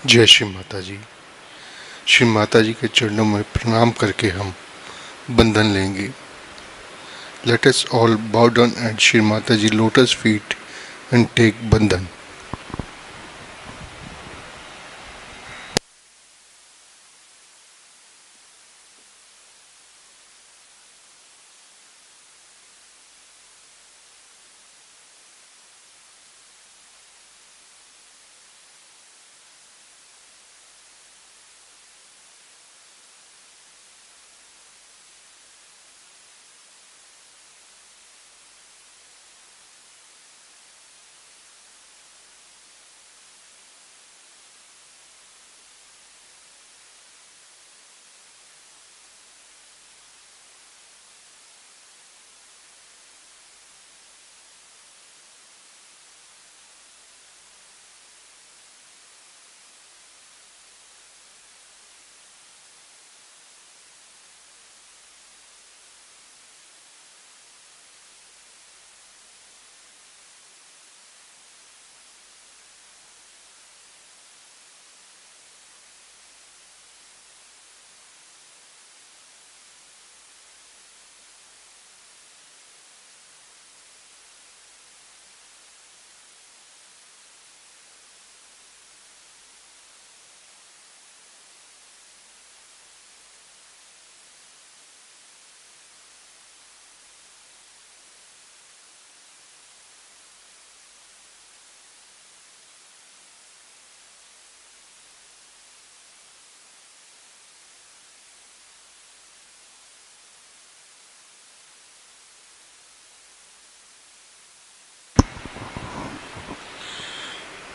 जय श्री माता जी। श्री माता जी के चरणों में प्रणाम करके हम बंधन लेंगे। Let us all bow down at Shri Mata Ji lotus feet and take बंधन।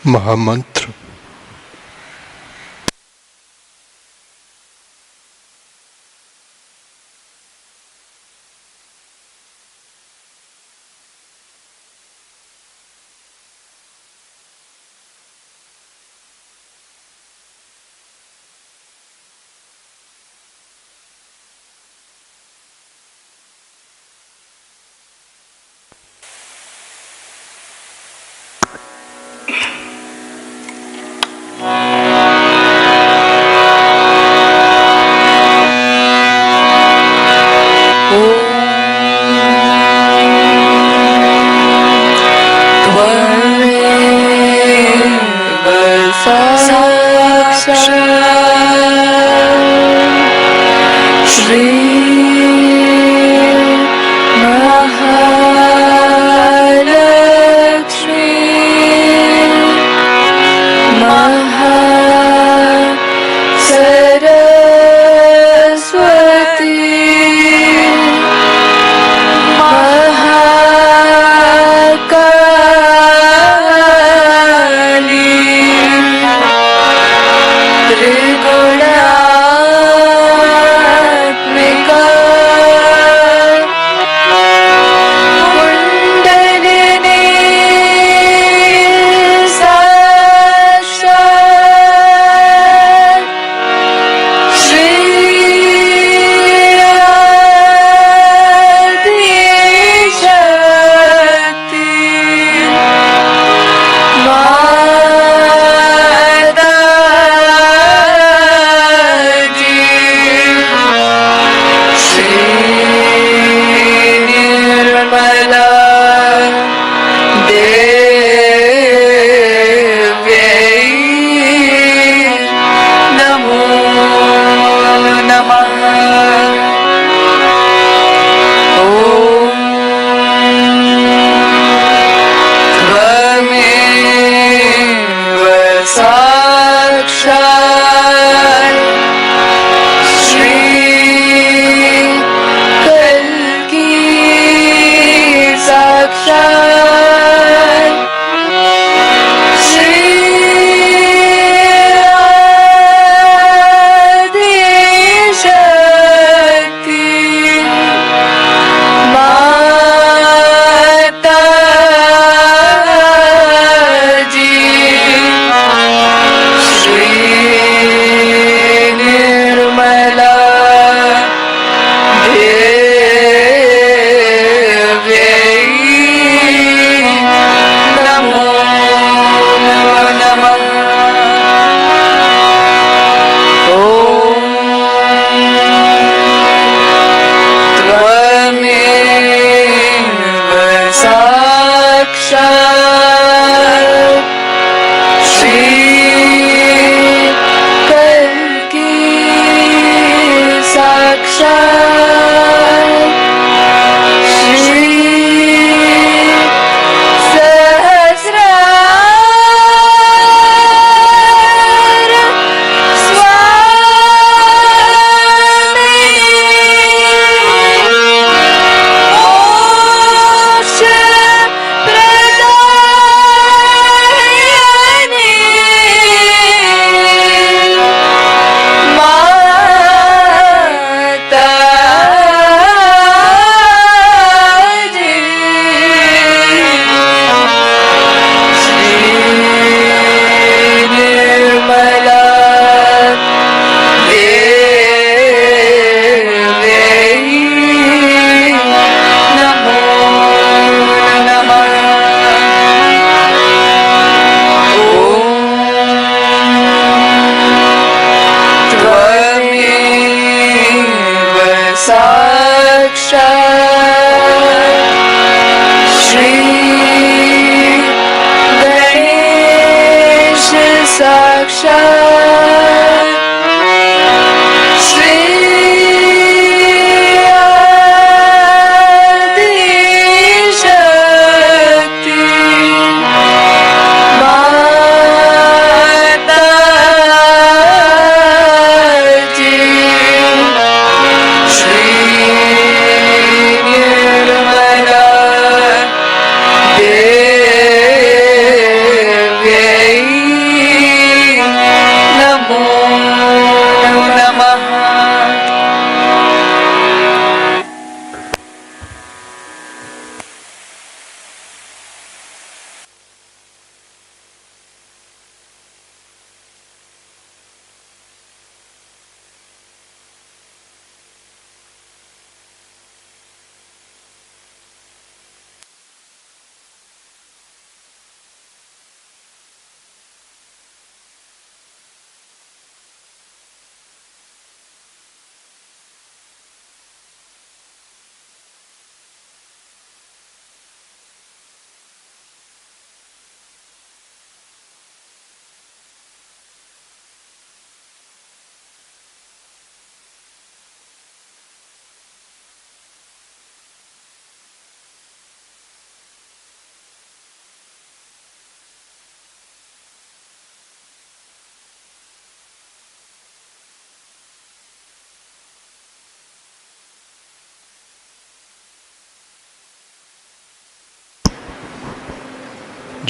महामंत्र।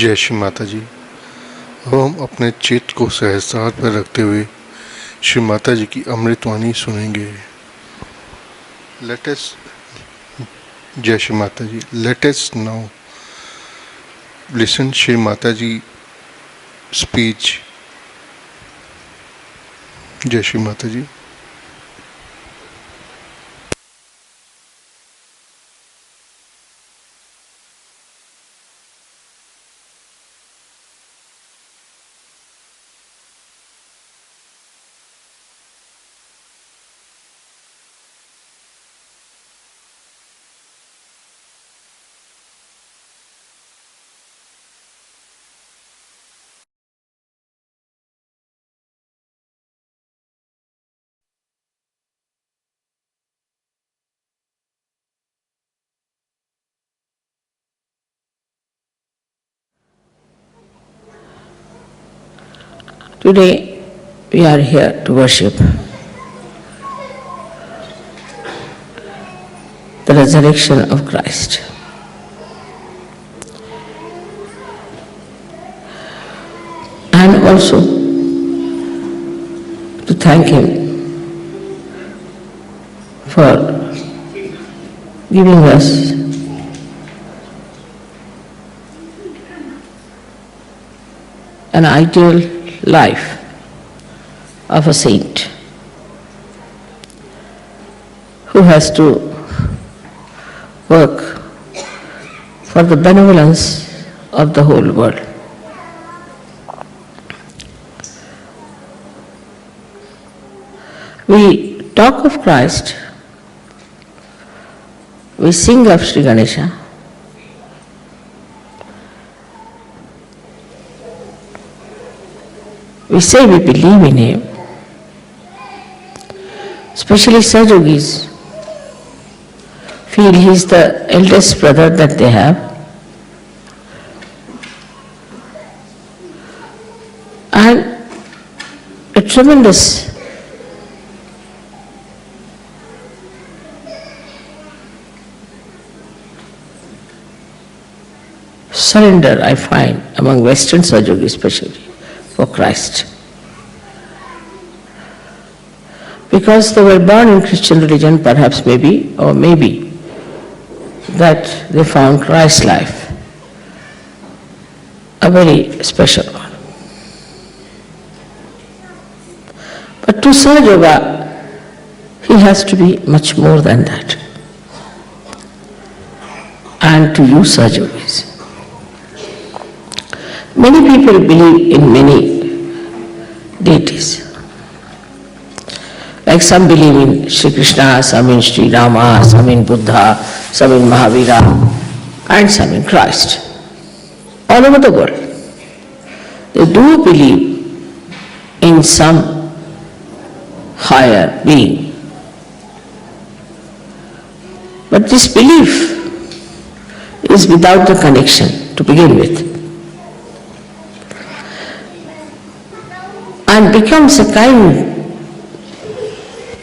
जय श्री माता जी। अब हम अपने चित्त को सहस्रार पर रखते हुए श्री माता जी की अमृतवाणी सुनेंगे। जय Shri Mata ji. Let us now listen Shri Mata ji speech. जय श्री माता जी। Today we are here to worship the resurrection of Christ. And also to thank Him for giving us an ideal life of a saint who has to work for the benevolence of the whole world. We talk of Christ, we sing of Shri Ganesha, we say we believe in Him, especially Sajogis feel He is the eldest brother that they have, and a tremendous surrender I find among Western Sajogis especially for Christ. Because they were born in Christian religion, perhaps maybe, or maybe that they found Christ's life a very special one. But to Sahaja, he has to be much more than that. And to you Sahajogis, many people believe in many deities. Like some believe in Shri Krishna, some in Shri Rama, some in Buddha, some in Mahavira, and some in Christ. All over the world, they do believe in some higher being. But this belief is without the connection to begin with, and becomes a kind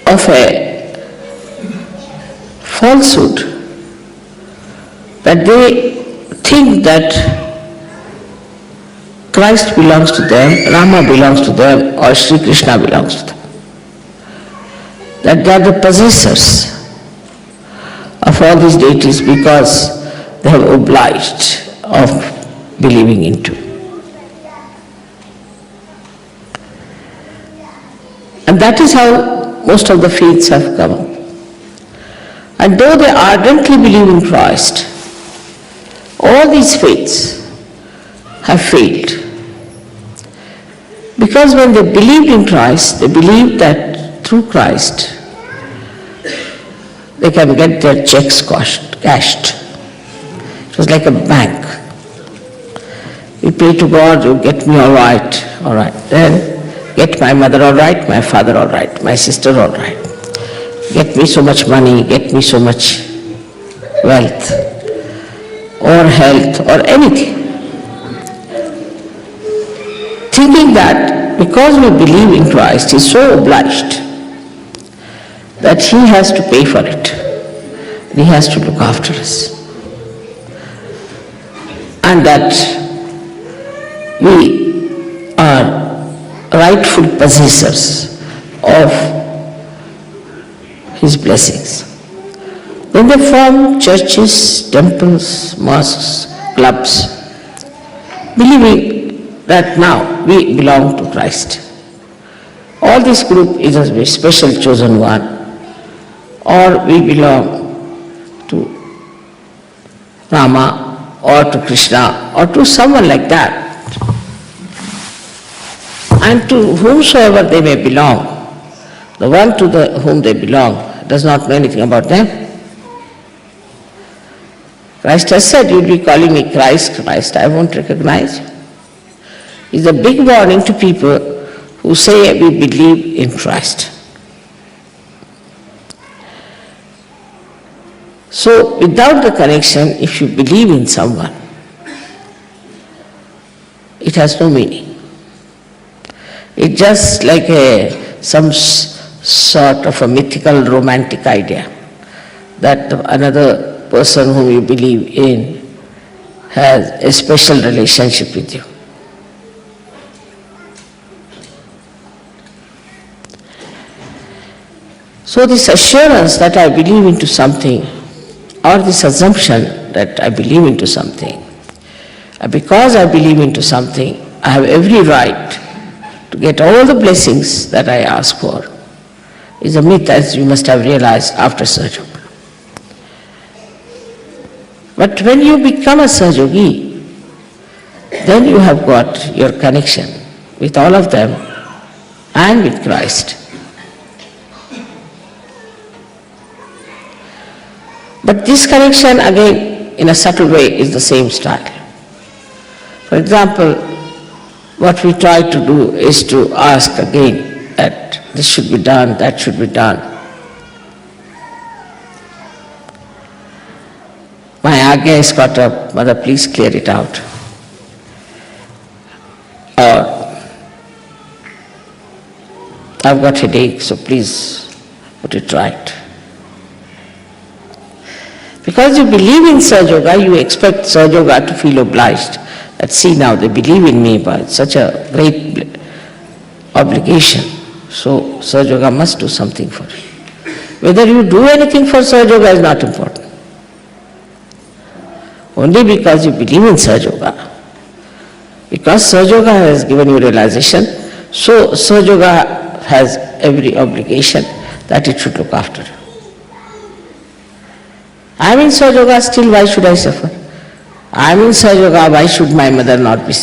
of a falsehood that they think that Christ belongs to them, Rama belongs to them, or Shri Krishna belongs to them. That they are the possessors of all these deities because they have obliged of believing into. And that is how most of the faiths have come. And though they ardently believe in Christ, all these faiths have failed. Because when they believed in Christ, they believed that through Christ they can get their checks cashed. It was like a bank. We pray to God, you get me all right. Then get my mother all right, my father all right, my sister all right. Get me so much money, get me so much wealth, or health, or anything. Thinking that because we believe in Christ, He is so obliged that He has to pay for it. He has to look after us. And that we are rightful possessors of His blessings. Then they form churches, temples, mosques, clubs, believing that now we belong to Christ. Or this group is a special chosen one, or we belong to Rama, or to Krishna, or to someone like that. And to whomsoever they may belong, the one to whom they belong does not know anything about them. Christ has said, you will be calling me Christ, Christ, I won't recognize you. It's a big warning to people who say we believe in Christ. So without the connection, if you believe in someone, it has no meaning. It's just like some sort of a mythical romantic idea that another person whom you believe in has a special relationship with you. So this assurance that I believe into something, or this assumption that I believe into something, because I believe into something, I have every right to get all the blessings that I ask for, is a myth, as you must have realized after Sahaja Yoga. But when you become a Sahaja Yogi, then you have got your connection with all of them and with Christ. But this connection, again, in a subtle way, is the same style. For example, what we try to do is to ask again that this should be done, that should be done. My Agya is caught up, Mother, please clear it out. Or, I've got headache, so please put it right. Because you believe in Sahaja Yoga, you expect Sahaja Yoga to feel obliged. That see now, they believe in me, but it's such a great obligation. So Sahaja Yoga must do something for you. Whether you do anything for Sahaja Yoga is not important. Only because you believe in Sahaja Yoga. Because Sahaja Yoga has given you realization, so Sahaja Yoga has every obligation that it should look after you. I am in Sahaja Yoga, still why should I suffer? I am in Sahaja Yoga, why should my mother not be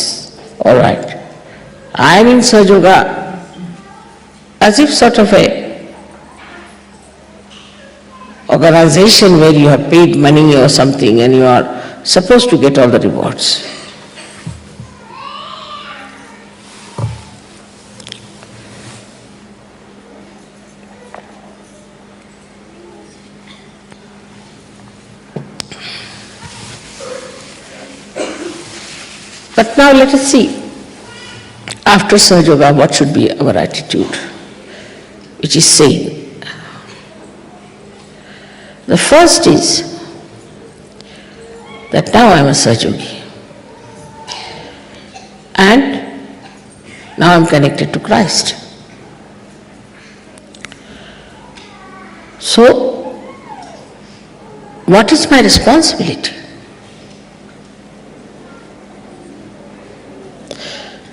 all right? I am in Sahaja Yoga as if sort of a organization where you have paid money or something and you are supposed to get all the rewards. But now let us see, after Sahaja Yoga, what should be our attitude, which is sane. The first is that now I am a Sahaja Yogi and now I am connected to Christ. So, what is my responsibility?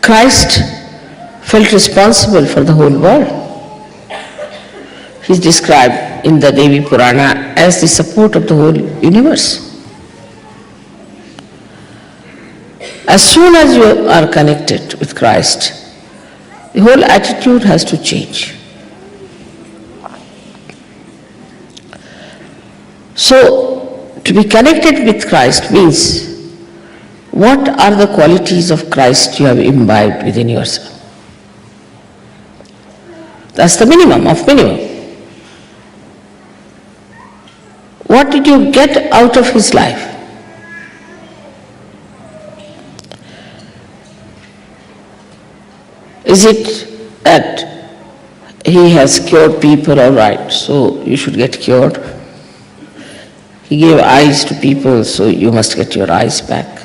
Christ felt responsible for the whole world. He is described in the Devi Purana as the support of the whole universe. As soon as you are connected with Christ, the whole attitude has to change. So, to be connected with Christ means, what are the qualities of Christ you have imbibed within yourself? That's the minimum of minimum. What did you get out of his life? Is it that he has cured people, all right, so you should get cured? He gave eyes to people, so you must get your eyes back.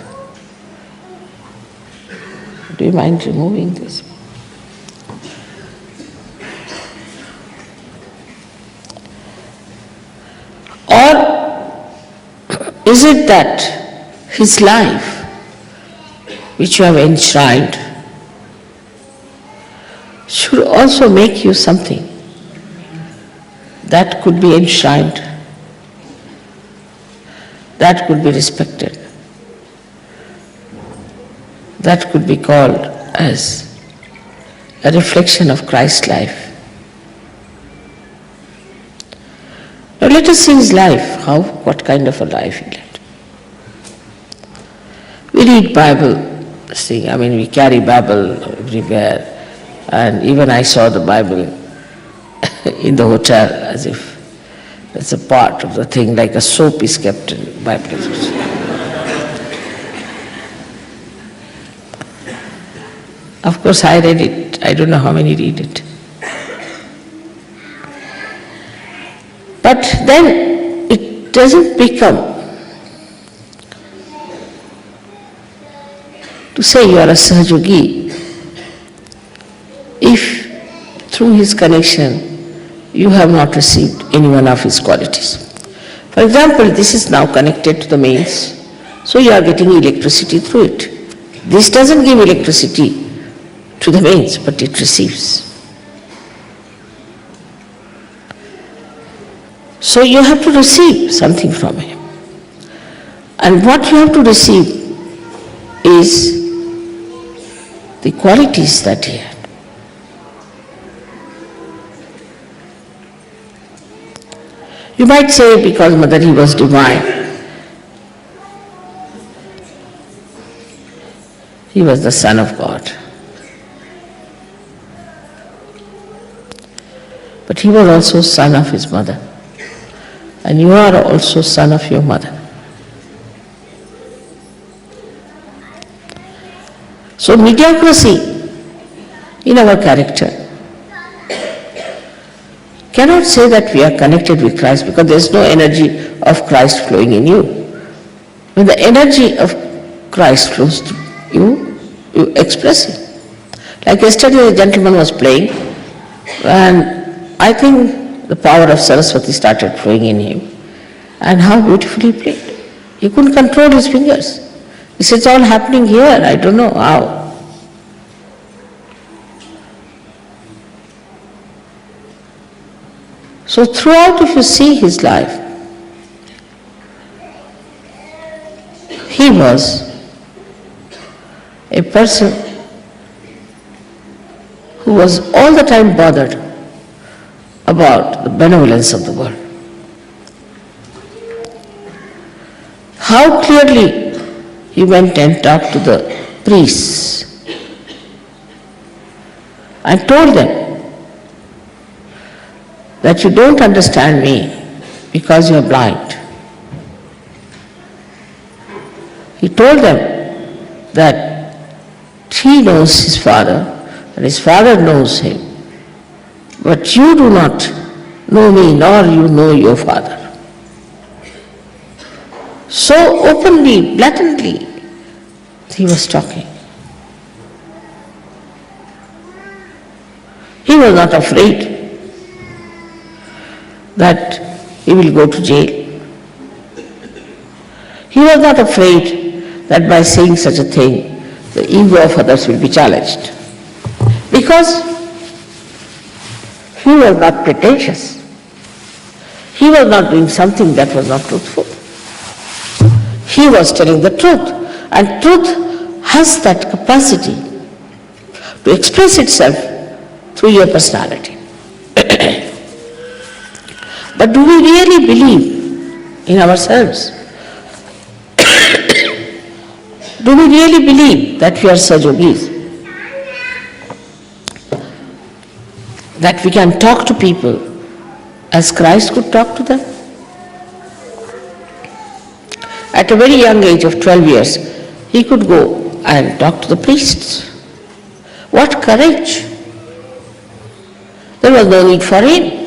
Do you mind removing this? Or is it that his life, which you have enshrined, should also make you something that could be enshrined, that could be respected, that could be called as a reflection of Christ's life? Now let us see his life, what kind of a life he led. We read Bible, we carry Bible everywhere, and even I saw the Bible in the hotel as if it's a part of the thing, like a soap is kept in Bible. Of course I read it, I don't know how many read it. But then it doesn't become to say you are a Sahajogi if through his connection you have not received any one of his qualities. For example, this is now connected to the mains, so you are getting electricity through it. This doesn't give electricity to the mains, but it receives. So you have to receive something from him. And what you have to receive is the qualities that he had. You might say because Mother he was divine. He was the Son of God. But he was also son of his mother. And you are also son of your mother. So mediocrity in our character cannot say that we are connected with Christ because there is no energy of Christ flowing in you. When the energy of Christ flows through you, you express it. Like yesterday a gentleman was playing, and I think the power of Saraswati started flowing in him. And how beautifully he played. He couldn't control his fingers. He said, it's all happening here, I don't know how. So throughout, if you see his life, he was a person who was all the time bothered about the benevolence of the world. How clearly he went and talked to the priests and told them that you don't understand me because you are blind. He told them that he knows his father and his father knows him. But you do not know me, nor you know your father. So openly, blatantly, he was talking. He was not afraid that he will go to jail. He was not afraid that by saying such a thing, the ego of others will be challenged. Because he was not pretentious. He was not doing something that was not truthful. He was telling the truth. And truth has that capacity to express itself through your personality. But do we really believe in ourselves? Do we really believe that we are Sahajogis? That we can talk to people as Christ could talk to them? At a very young age of 12 years, he could go and talk to the priests. What courage! There was no need for him.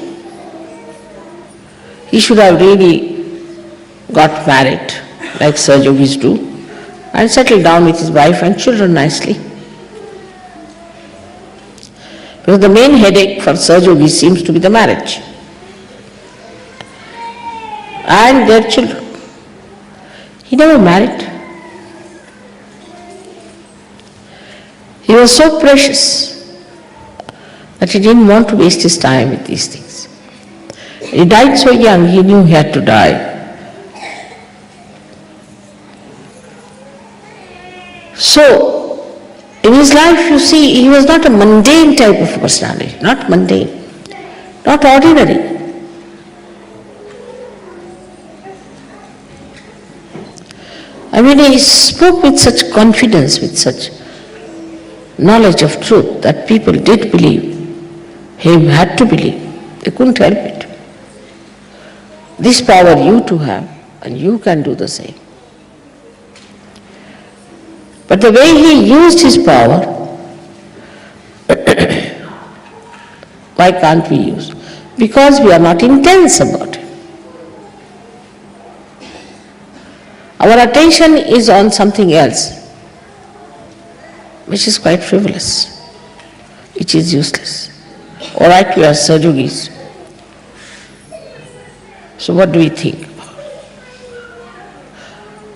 He should have really got married, like Sahajogis do, and settled down with his wife and children nicely. Because the main headache for Sahaja seems to be the marriage and their children. He never married. He was so precious that he didn't want to waste his time with these things. He died so young, he knew he had to die. So, in his life, you see, he was not a mundane type of personality, not mundane, not ordinary. I mean, he spoke with such confidence, with such knowledge of truth that people did believe. He had to believe. They couldn't help it. This power you too have, and you can do the same. But the way he used his power, why can't we use? Because we are not intense about it. Our attention is on something else, which is quite frivolous, which is useless. All right, we are Sajogis. So what do we think?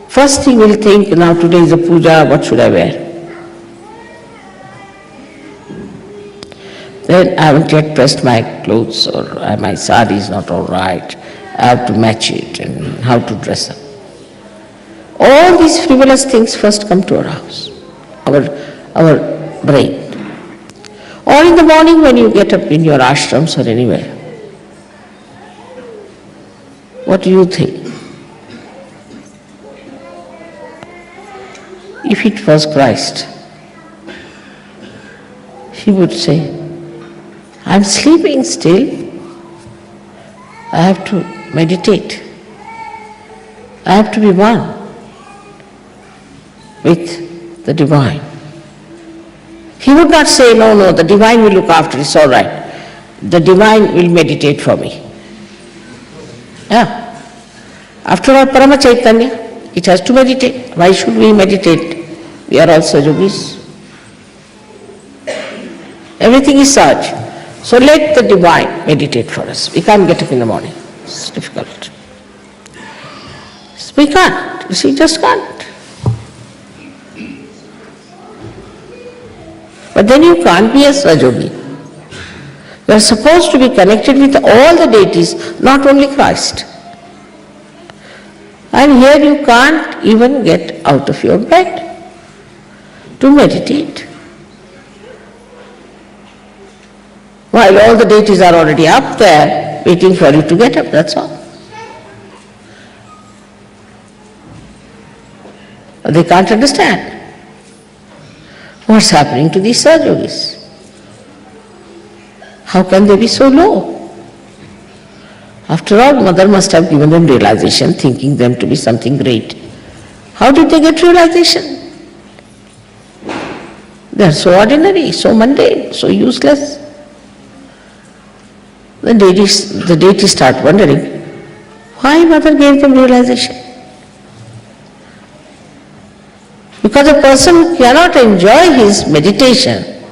First thing we'll think, now today is a puja, what should I wear? Then I haven't yet pressed my clothes, or my sari is not all right. I have to match it, and how to dress up. All these frivolous things first come to our house, our brain. Or in the morning when you get up in your ashrams or anywhere, what do you think? If it was Christ, he would say, I'm sleeping still, I have to meditate, I have to be one with the divine. He would not say, no, the divine will look after it, it's all right. The divine will meditate for me. Yeah. After all, Parama Chaitanya, it has to meditate. Why should we meditate? We are also yogis. Everything is such. So let the divine meditate for us. We can't get up in the morning. It's difficult. We can't. You see, just can't. But then you can't be a Sahajogi. You are supposed to be connected with all the deities, not only Christ. And here you can't even get out of your bed to meditate. While all the deities are already up there, waiting for you to get up, that's all. They can't understand what's happening to these Sahajogis. How can they be so low? After all, Mother must have given them realization, thinking them to be something great. How did they get realization? They are so ordinary, so mundane, so useless. The deities start wondering, why Mother gave them realization? Because a person who cannot enjoy his meditation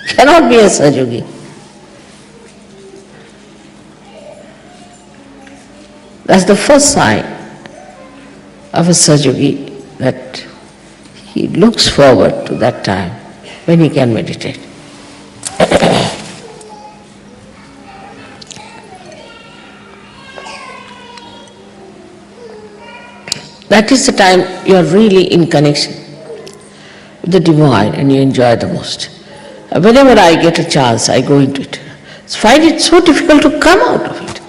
cannot be a Sahajogi. That's the first sign of a Sahajogi, that he looks forward to that time when he can meditate. That is the time you are really in connection with the divine and you enjoy the most. Whenever I get a chance, I go into it. I find it so difficult to come out of it.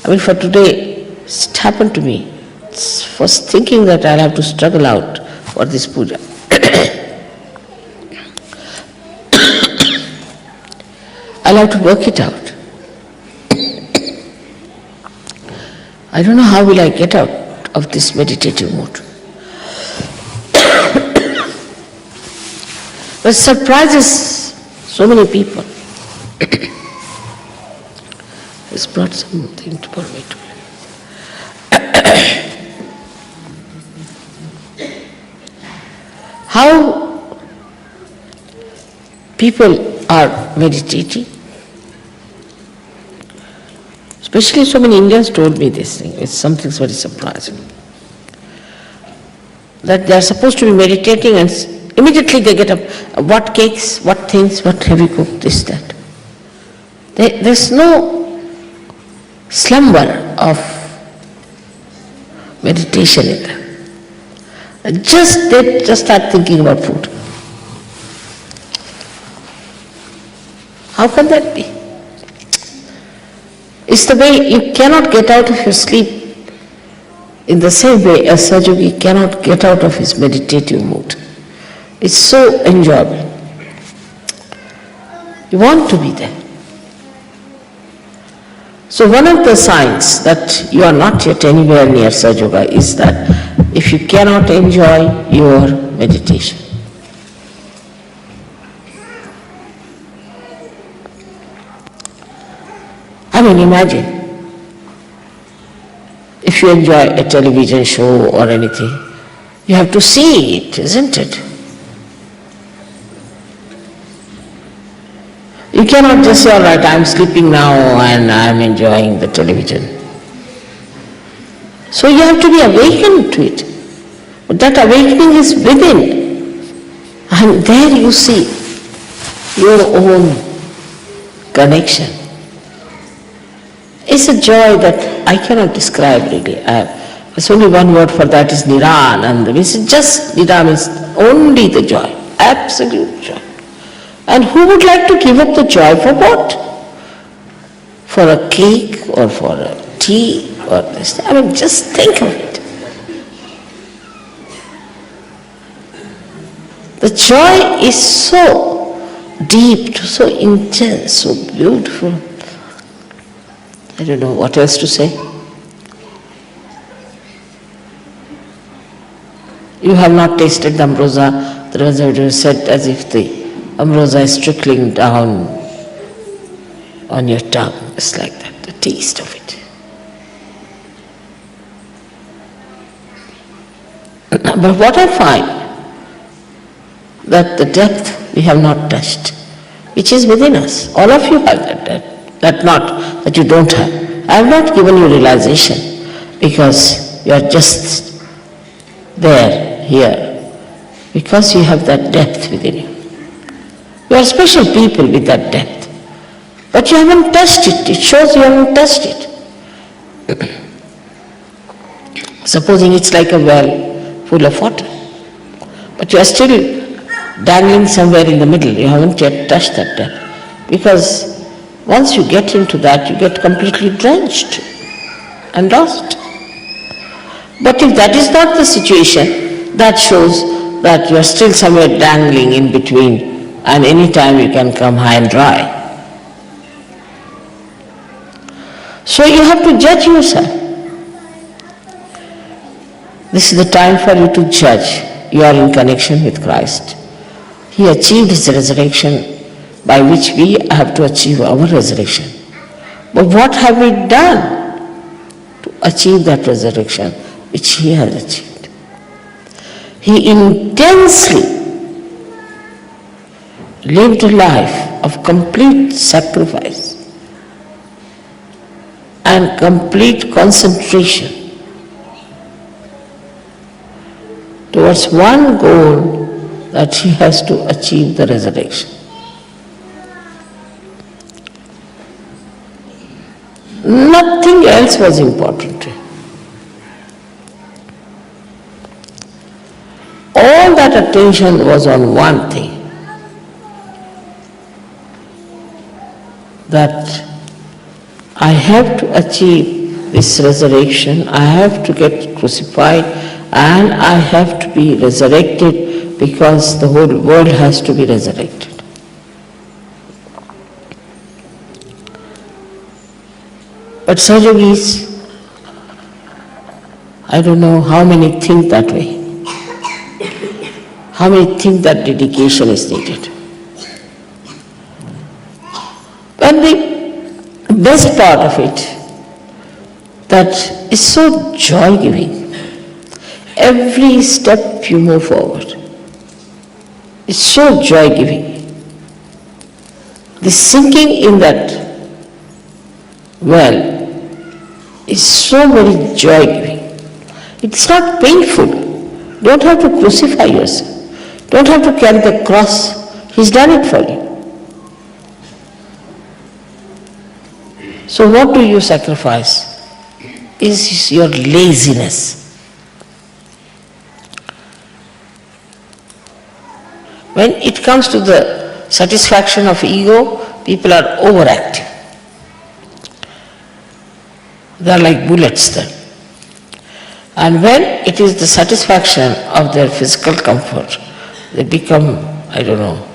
I mean, for today, it happened to me. I was thinking that I'll have to struggle out for this puja. I'll have to work it out. I don't know how will I get out of this meditative mood. But surprises so many people. It's brought something for me to how people are meditating. Especially so many Indians told me this thing. It's something very surprising. That they are supposed to be meditating and immediately they get up. What cakes, what things, what have you cooked, this, that. There's no slumber of meditation in them. They just start thinking about food. How can that be? It's the way you cannot get out of your sleep. In the same way, a Sahaja cannot get out of his meditative mood. It's so enjoyable. You want to be there. So one of the signs that you are not yet anywhere near Sahaja is that if you cannot enjoy your meditation. I mean, imagine if you enjoy a television show or anything, you have to see it, isn't it? You cannot just say, all right, I'm sleeping now and I'm enjoying the television. So you have to be awakened to it. But that awakening is within. And there you see your own connection. It's a joy that I cannot describe really. There's only one word for that, is Niranand. It's just, Niran is only the joy, absolute joy. And who would like to give up the joy for what? For a cake or for a tea or this? I mean, just think of it. The joy is so deep, so intense, so beautiful. I don't know what else to say. You have not tasted the ambrosia. The Raja said as if the ambrosia is trickling down on your tongue. It's like that, the taste of it. But what I find, that the depth we have not touched, which is within us. All of you have that depth. That not that you don't have. I have not given you realization because you are just there, here, because you have that depth within you. You are special people with that depth. But you haven't touched it. It shows you haven't touched it. Supposing it's like a well full of water, but you are still dangling somewhere in the middle. You haven't yet touched that depth. Because once you get into that, you get completely drenched and lost. But if that is not the situation, that shows that you are still somewhere dangling in between, and any time you can come high and dry. So you have to judge yourself. This is the time for you to judge. You are in connection with Christ. He achieved his resurrection, by which we have to achieve our resurrection. But what have we done to achieve that resurrection which he has achieved? He intensely lived a life of complete sacrifice and complete concentration towards one goal, that he has to achieve the resurrection. Nothing else was important to him. All that attention was on one thing, that I have to achieve this resurrection, I have to get crucified, and I have to be resurrected, because the whole world has to be resurrected. But Sahajogis, I don't know how many think that way. How many think that dedication is needed. And the best part of it, that is so joy-giving. Every step you move forward, it's so joy-giving. This sinking in that well is so very joy-giving. It's not painful. You don't have to crucify yourself. You don't have to carry the cross. He's done it for you. So what do you sacrifice? Is your laziness. When it comes to the satisfaction of ego, people are overactive. They are like bullets then. And when it is the satisfaction of their physical comfort, they become, I don't know.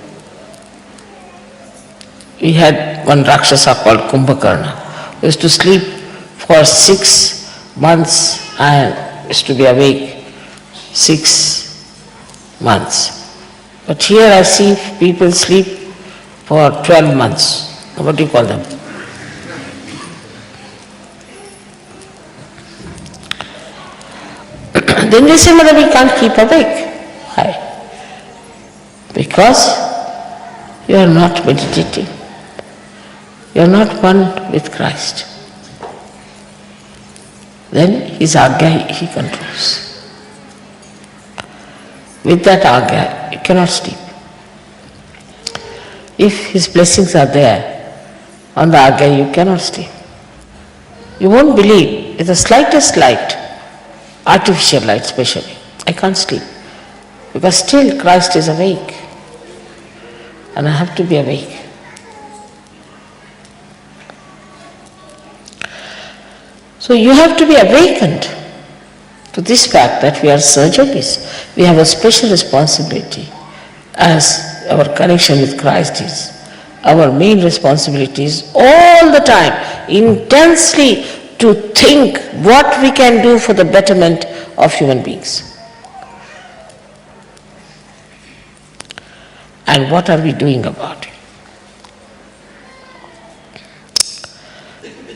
We had one Rakshasa called Kumbhakarna, who used to sleep for 6 months and used to be awake 6 months. But here I see people sleep for 12 months. What do you call them? Then they say, Mother, we can't keep awake. Why? Because you are not meditating. You are not one with Christ. Then his ARYA he controls. With that ARYA, you cannot sleep. If his blessings are there on the ARYA, you cannot sleep. You won't believe, with the slightest light, artificial light especially, I can't sleep. Because still Christ is awake. And I have to be awake. So you have to be awakened to this fact that we are surge yogis. We have a special responsibility as our connection with Christ is. Our main responsibility is all the time, intensely to think what we can do for the betterment of human beings. And what are we doing about it?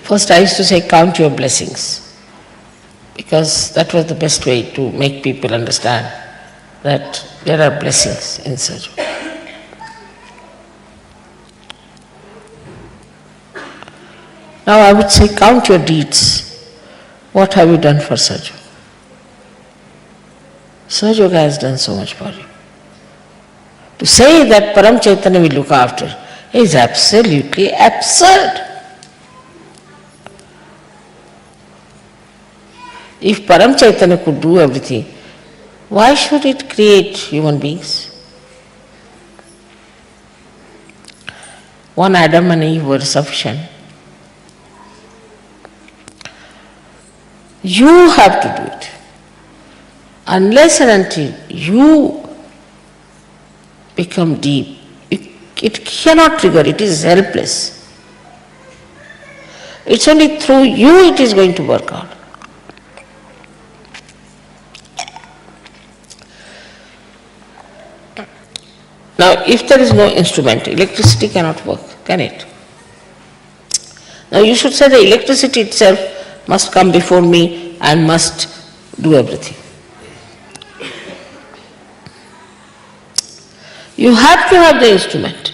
First I used to say, count your blessings, because that was the best way to make people understand that there are blessings in surgery. Now I would say, count your deeds. What have you done for Surge? Surge Yoga has done so much for you. To say that Param Chaitanya will look after is absolutely absurd. If Param Chaitanya could do everything, why should it create human beings? One Adam and Eve were sufficient. You have to do it. Unless and until you become deep, it cannot trigger, it is helpless. It's only through you it is going to work out. Now, if there is no instrument, electricity cannot work, can it? Now, you should say the electricity itself must come before me and must do everything. You have to have the instrument,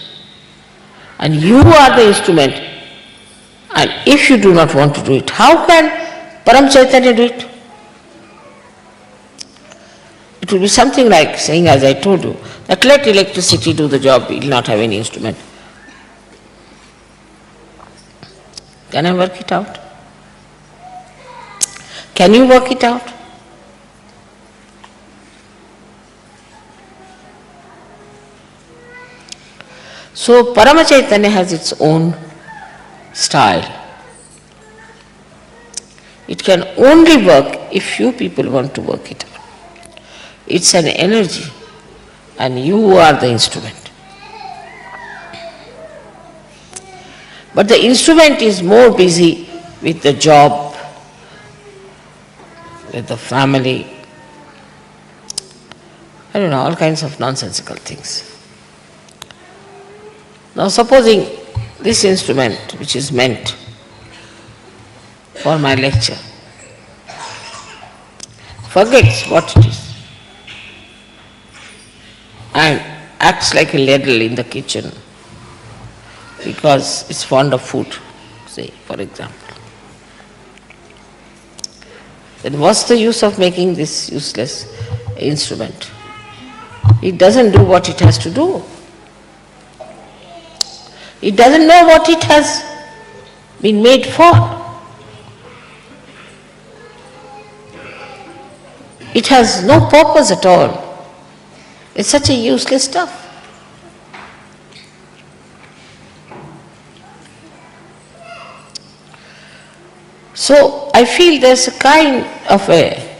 and you are the instrument, and if you do not want to do it, how can Param Chaitanya do it? It will be something like saying, as I told you, that let electricity do the job, it will not have any instrument. Can I work it out? Can you work it out? So Parama Chaitanya has its own style. It can only work if few people want to work it out. It's an energy, and you are the instrument. But the instrument is more busy with the job, with the family, I don't know, all kinds of nonsensical things. Now supposing this instrument, which is meant for my lecture, forgets what it is and acts like a ladle in the kitchen. because it's fond of food, say, for example. Then what's the use of making this useless instrument? It doesn't do what it has to do. It doesn't know what it has been made for. It has no purpose at all. It's such a useless stuff. So I feel there's a kind of a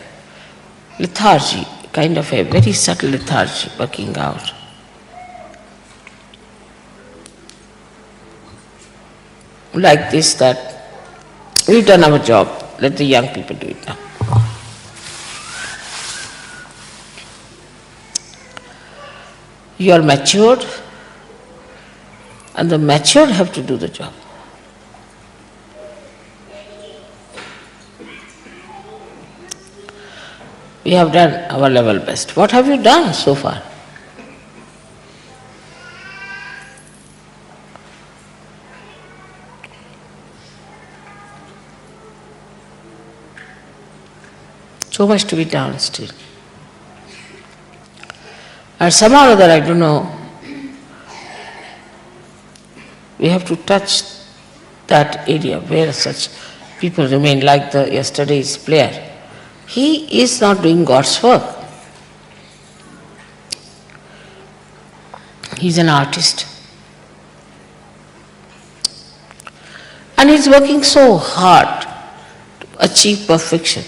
lethargy, kind of a very subtle lethargy working out. Like this, that we've done our job, let the young people do it now. You are matured, and the matured have to do the job. We have done our level best. What have you done so far? So much to be done still. And somehow or other, I don't know, we have to touch that area where such people remain like the yesterday's player. He is not doing God's work. He's an artist. And he's working so hard to achieve perfection.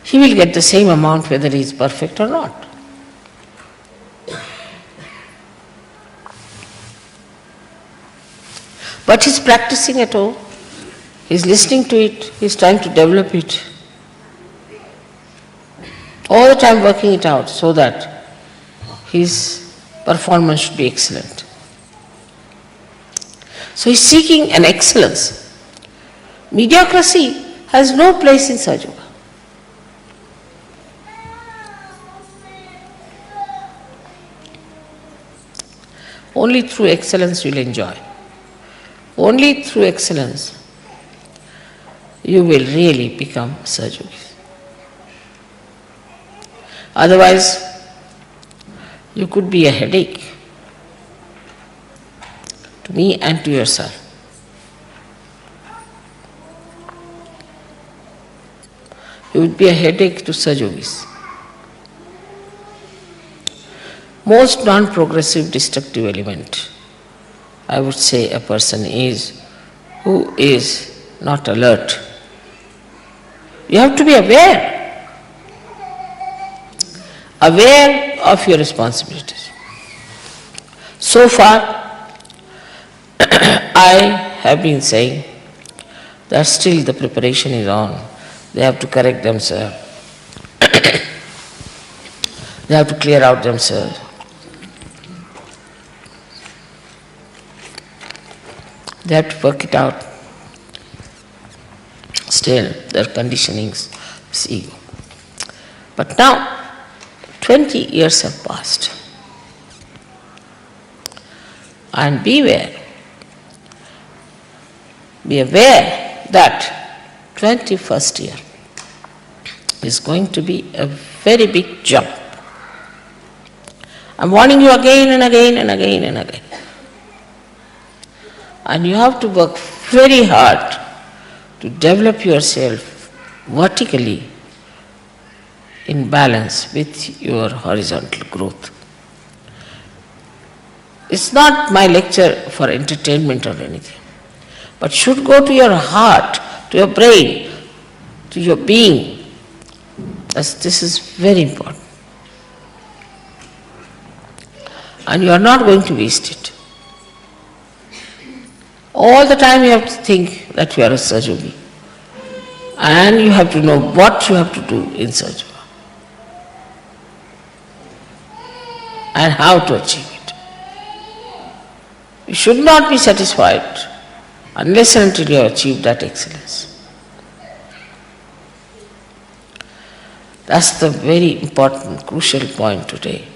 He will get the same amount whether he is perfect or not. But he's practicing at home, he's listening to it, he's trying to develop it. All the time working it out so that his performance should be excellent. So he's seeking an excellence. Mediocrity has no place in Sahaja Yoga. Only through excellence you'll enjoy. Only through excellence you will really become Sahaja Yogis. Otherwise, you could be a headache to me and to yourself. You would be a headache to Sahaja Yogis. Most non-progressive destructive element, I would say, a person is who is not alert. You have to be aware of your responsibilities. So far, I have been saying that still the preparation is on. They have to correct themselves. They have to clear out themselves. They have to work it out. Still, their conditionings is ego. But now, 20 years have passed. And be aware that 21st year is going to be a very big jump. I'm warning you again and again and again and again. And you have to work very hard to develop yourself vertically in balance with your horizontal growth. It's not my lecture for entertainment or anything, but should go to your heart, to your brain, to your being. This is very important. And you are not going to waste it. All the time you have to think that you are a Sahaja Yogi. And you have to know what you have to do in Sahaja Yoga and how to achieve it. You should not be satisfied unless and until you have achieved that excellence. That's the very important, crucial point today.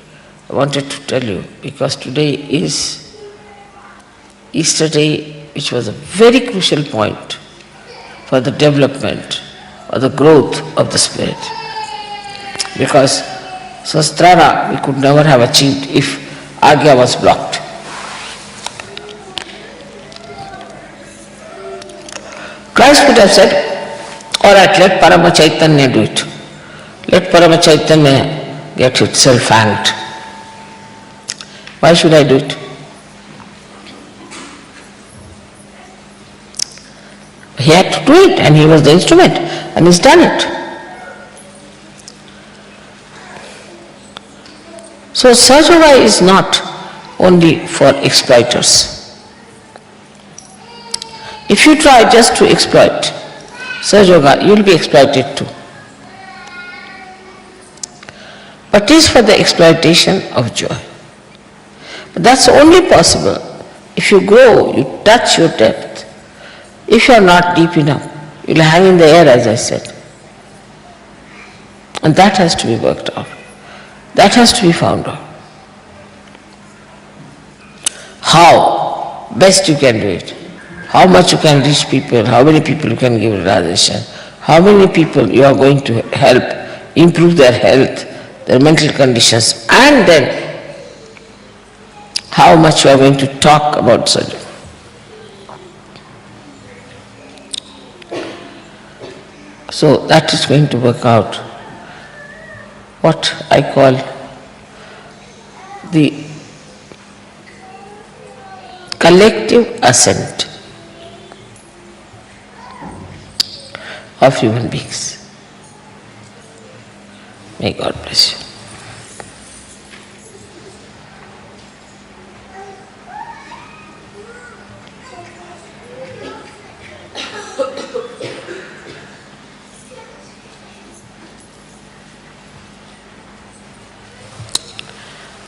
I wanted to tell you, because today is Easter Day, which was a very crucial point for the development or the growth of the spirit. Because Sastrana we could never have achieved if ARYA was blocked. Christ would have said, all right, let Parama Chaitanya do it. Let Parama Chaitanya get itself hanged. Why should I do it? He had to do it, and he was the instrument, and he's done it. So Sahaja Yoga is not only for exploiters. If you try just to exploit Sahaja Yoga, you will be exploited too. But it is for the exploitation of joy. But that's only possible if you grow, you touch your depth. If you are not deep enough, you will hang in the air, as I said. And that has to be worked out. That has to be found out. How best you can do it. How much you can reach people, how many people you can give realization, how many people you are going to help improve their health, their mental conditions, and then how much you are going to talk about Sahaja. So that is going to work out what I call the collective ascent of human beings. May God bless you.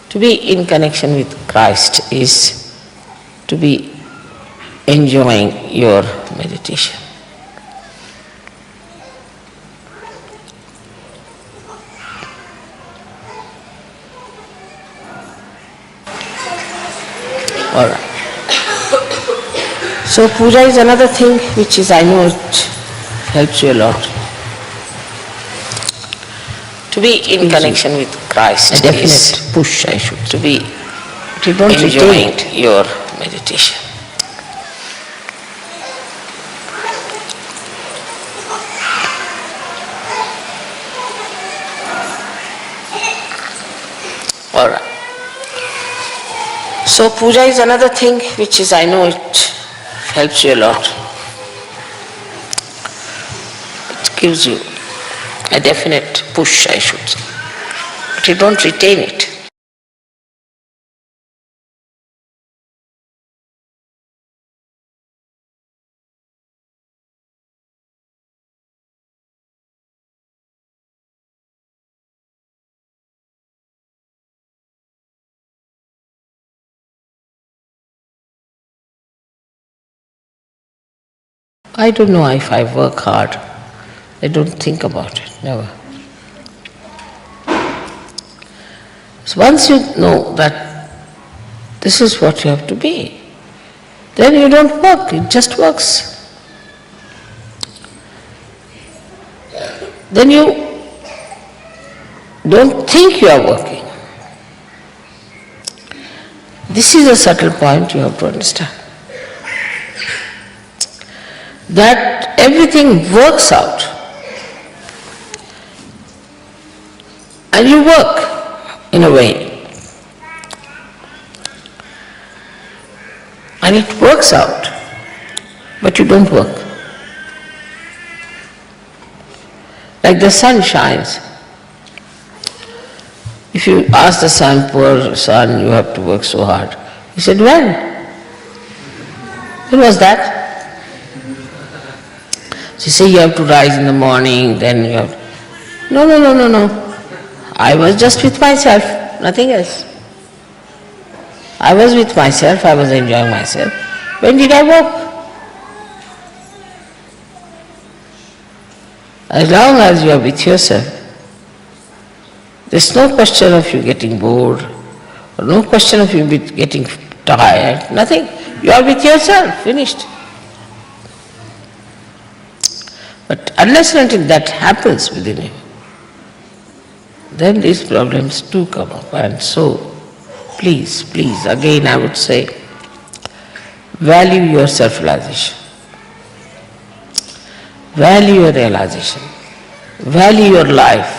To be in connection with Christ is to be enjoying your meditation. All right. So puja is another thing which is, I know it helps you a lot. To be in connection with Christ A definite is push, I should to be You don't enjoying retain it. your meditation. All right. So puja is another thing which is, I know it helps you a lot. It gives you a definite push, I should say. But you don't retain it. I don't know if I work hard. I don't think about it, never. So once you know that this is what you have to be, then you don't work, it just works. Then you don't think you are working. This is a subtle point you have to understand. That everything works out. And you work in a way. And it works out, but you don't work. Like the sun shines. If you ask the sun, poor sun, you have to work so hard. He said, when? When was that? So you say you have to rise in the morning, then you have to... No. I was just with myself, nothing else. I was with myself, I was enjoying myself. When did I work? As long as you are with yourself, there's no question of you getting bored, No question of you getting tired, nothing. You are with yourself, finished. But unless and until that happens within you, then these problems do come up. And so, please, again I would say, value your self-realization. Value your realization. Value your life.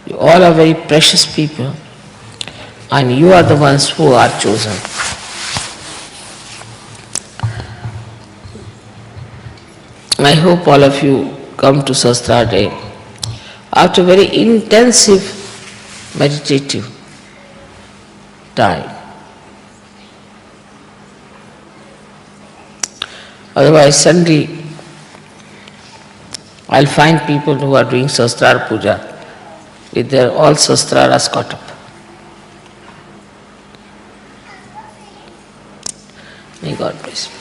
You all are very precious people, and you are the ones who are chosen. I hope all of you come to Sastra Day after very intensive meditative time. Otherwise, suddenly I'll find people who are doing Sastra Puja with their all Sastraras caught up. May God bless you.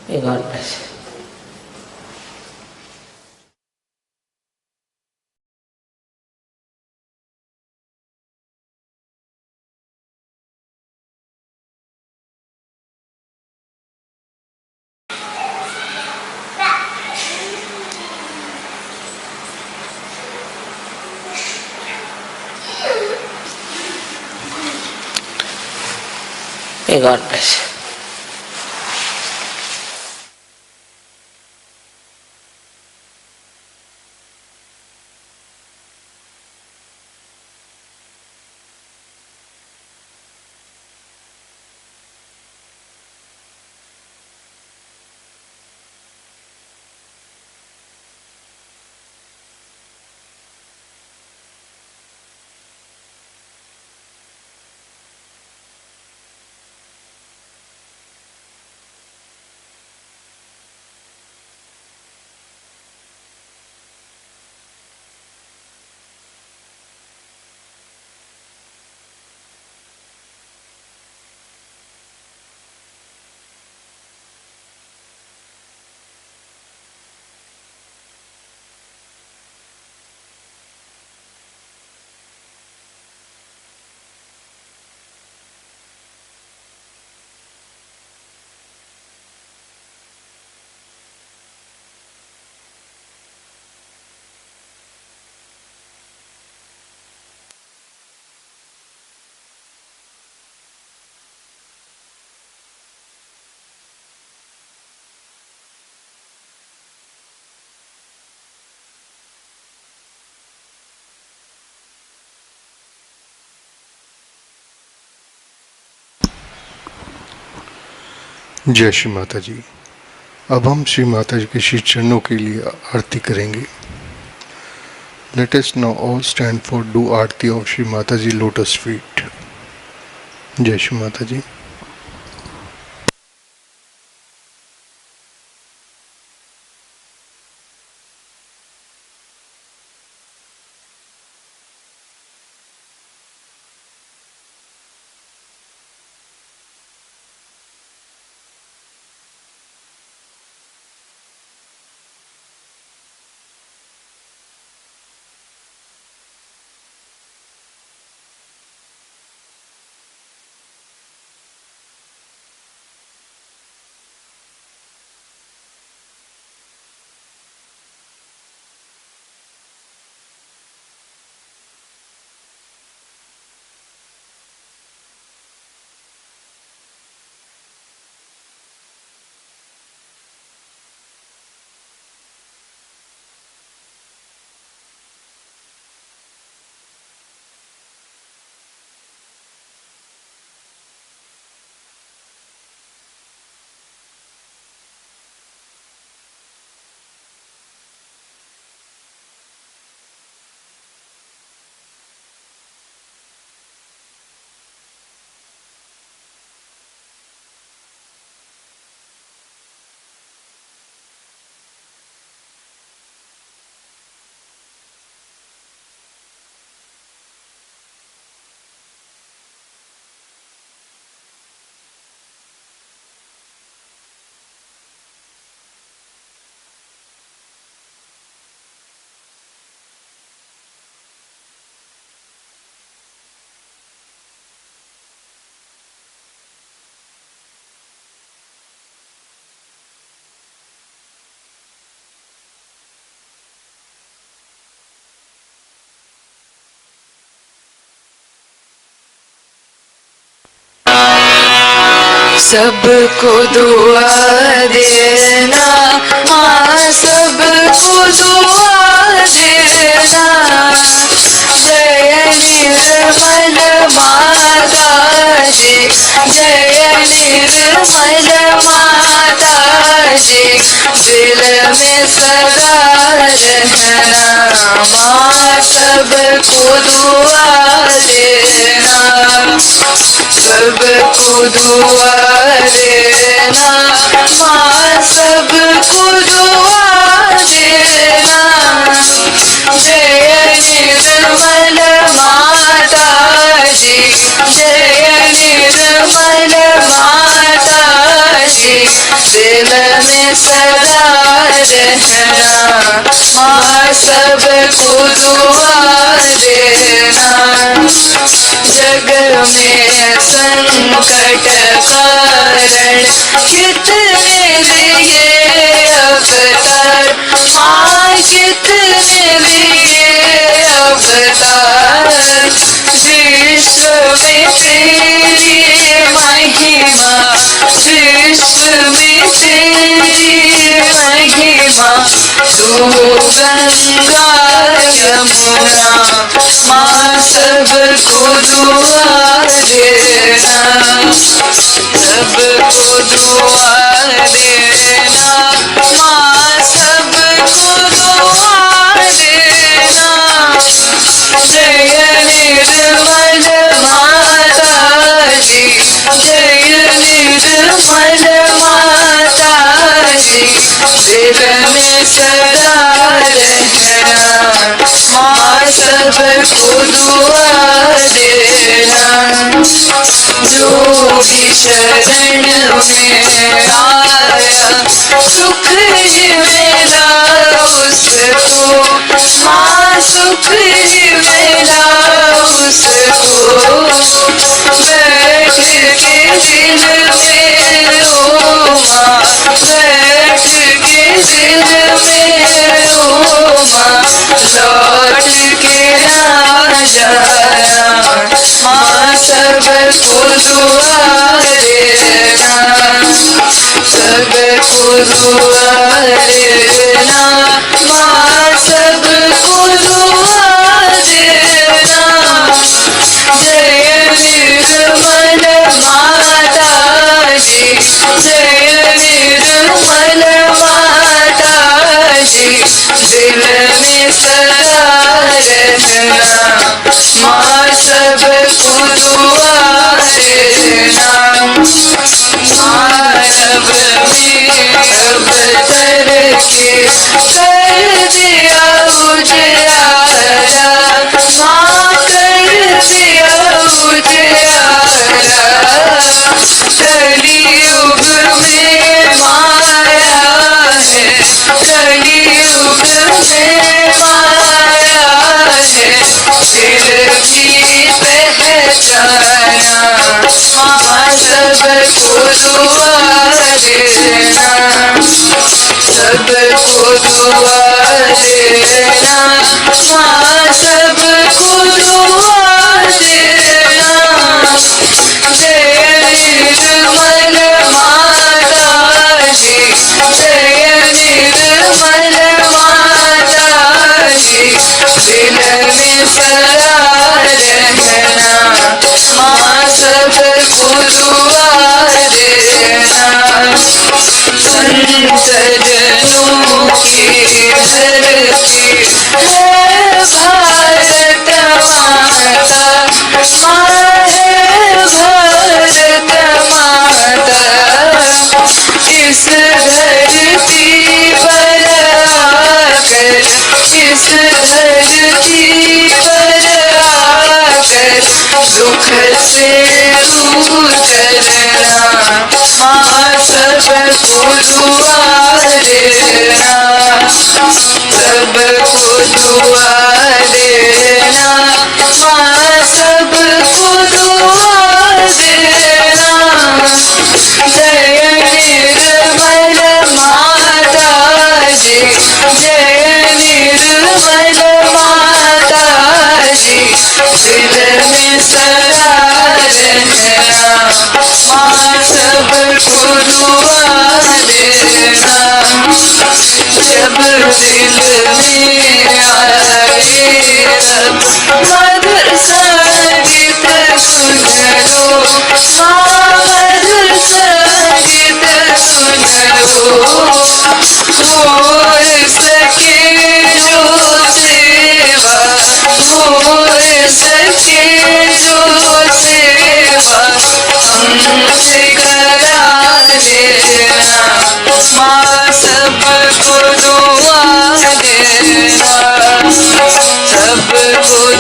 May God bless you. May God bless you. जय श्री माता जी। अब हम श्री माता जी के श्री चरणों के लिए आरती करेंगे। Late us now all stand for do Aarti of Shri Mata ji lotus feet. जय श्री माता जी। सबको दुआ देना माँ, सबको दुआ देना। जय निर्मल माता जी, जय निर्मल माता जी, दिल में सदा रहना माँ, सबको दुआ देना। सबको दुआ देना माँ, सबको दुआ देना। जय निर्मल माता जी, जय निर्मल माता जी, दिल में सदा रहना माँ, सबको दुआ देना। जग में संकट कारण कितने लिए अवतार माँ, कितने लिए अवतार। विश्व में तेरी महिमा, विश्व में तेरी महिमा। तू गंगा यमुना माँ, सबको दुआ देना। सबको दुआ देना माँ, सबको दुआ देना। जय निर्मल माता जी, जय निर्मल माता जी, दिल में सदा रहना माँ, सबको दुआ देना। जो भी शरण में आया सुख ही मिला उसको माँ, सुख ही मिला उसको। बैठ के दिल में ओ माँ, बैठ के दिल में ओ माँ, लौट के ना जाना माँ, सबको दुआ देना। सबको दुआ देना माँ, सबको दुआ देना। जय निर्मल माता जी, जय निर्मल माता जी, दिल में सदा रहना माँ, सबको दुआ देना। मानव में अवतर के कर दिया उजियारा माँ, कर दिया उजियारा। कलियुग में माया है, कलियुग में माया है, फिर भी पहचाना माँ, सबको दुआ देना। सबको दुआ देना माँ, सबको दुआ देना। जय निर्मल माता जी, जय निर्मल माता जी, दिल में सदा रहना माँ, सबको दुआ देना। संत जनों की धरती है भारत माता, माँ है भारत माता। इस धरती पर आकर, इस धरती पर आकर दुख से दूर करना माँ, सबको दुआ देना। सबको दुआ देना माँ, सबको दुआ देना। जय निर्मल माता जी, जय निर्मल माता जी, दिल में सदा रहना माँ, सब जब दिल में आए रब, मधुर संगीत सुन लो, मधुर संगीत सुन लो। हो सके जो सेवा, हो सके जो सेवा हमसे करा देना, माँ सबको दुआ देना, सबको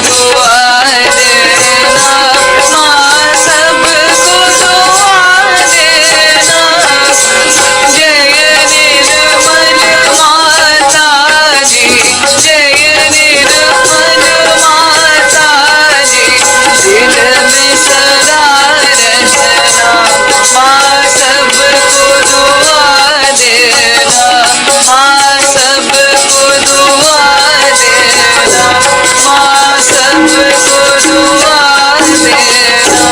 दुआ देना, माँ सबको दुआ देना। जय निर्मल माता जी, जय निर्मल माता जी, दिल में सदा रहना, माँ सबको दुआ देना, माँ सबको दुआ देना, माँ सबको दुआ देना।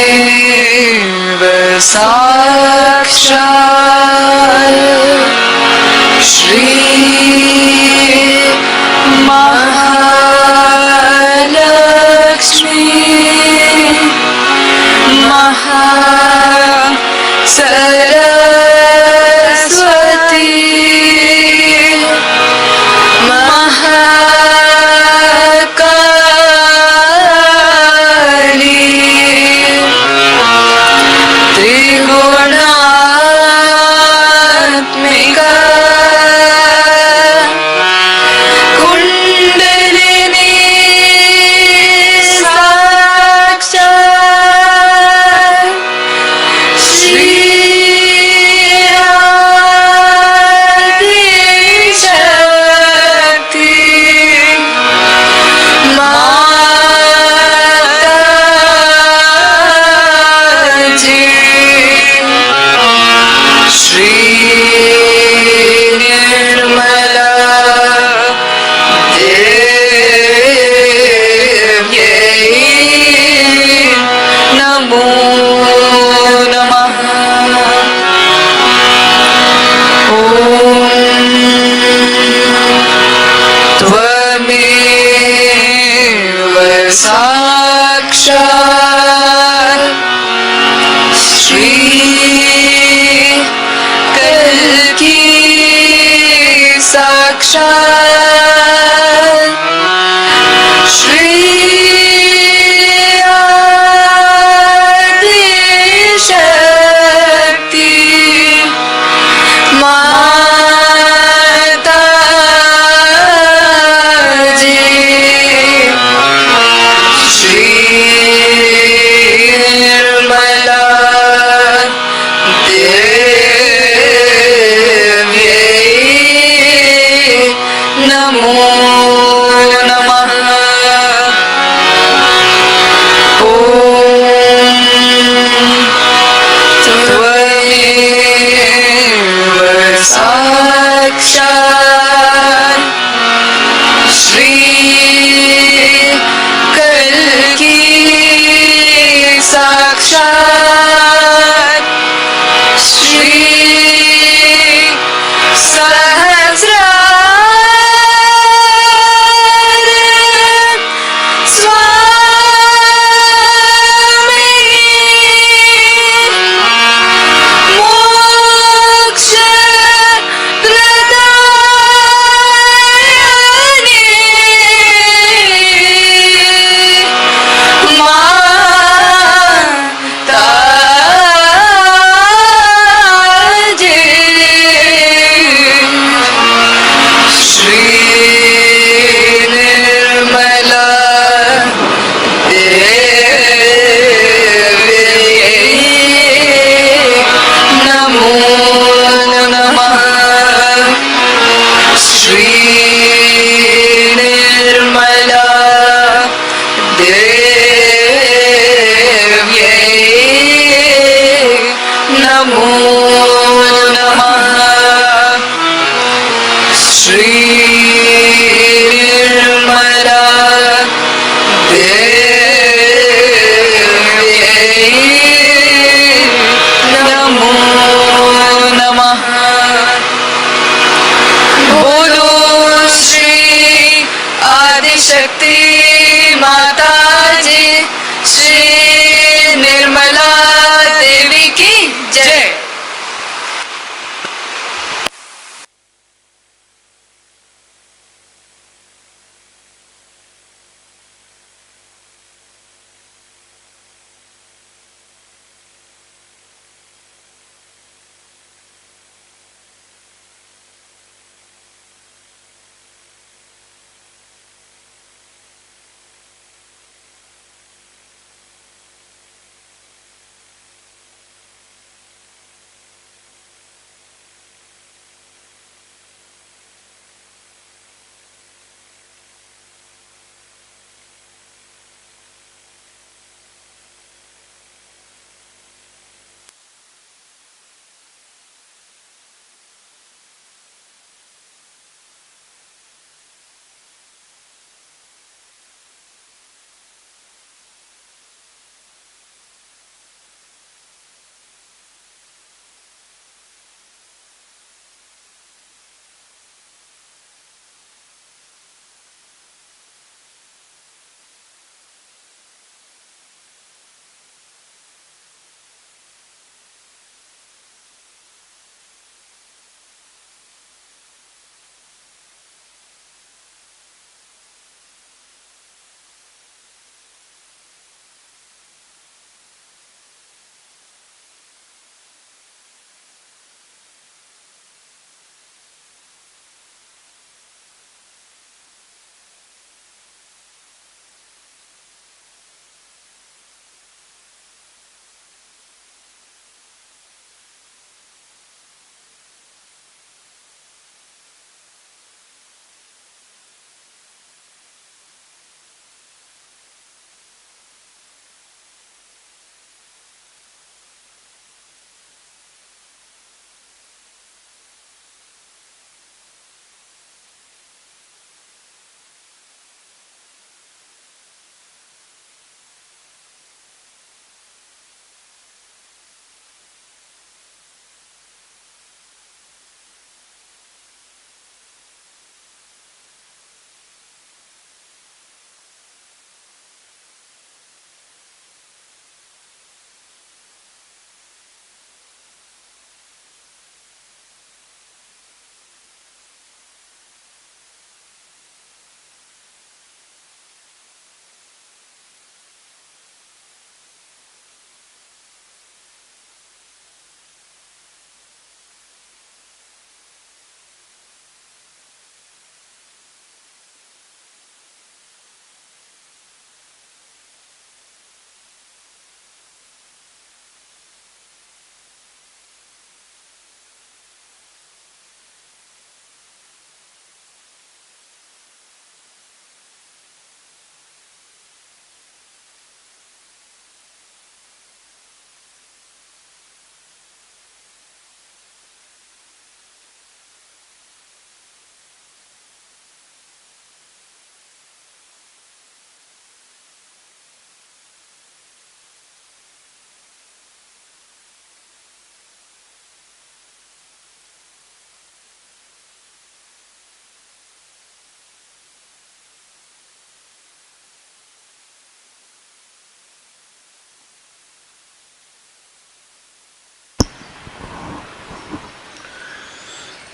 त्वमेव साक्षात् श्री महालक्ष्मी सरस्वती महाकाली त्रिगुणात्मिका कुंडलिनी साक्षात् श्री आदिशक्ति माताजी। श्री निर्मला देव्यै नमो नमः। त्वमेव साक्षात् श्री कल्की साक्षात् श्री आदिशक्ति माताजी। श्री माता जी, श्री निर्मला देवी की जय।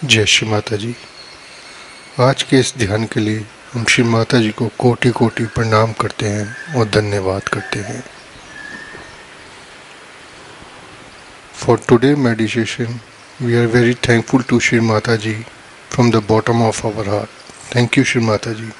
जय श्री माता जी। आज के इस ध्यान के लिए हम श्री माता जी को कोटि कोटि प्रणाम करते हैं और धन्यवाद करते हैं। For today meditation, we are very thankful to Shri Mata Ji from the bottom of our heart. Thank you, Shri Mata Ji.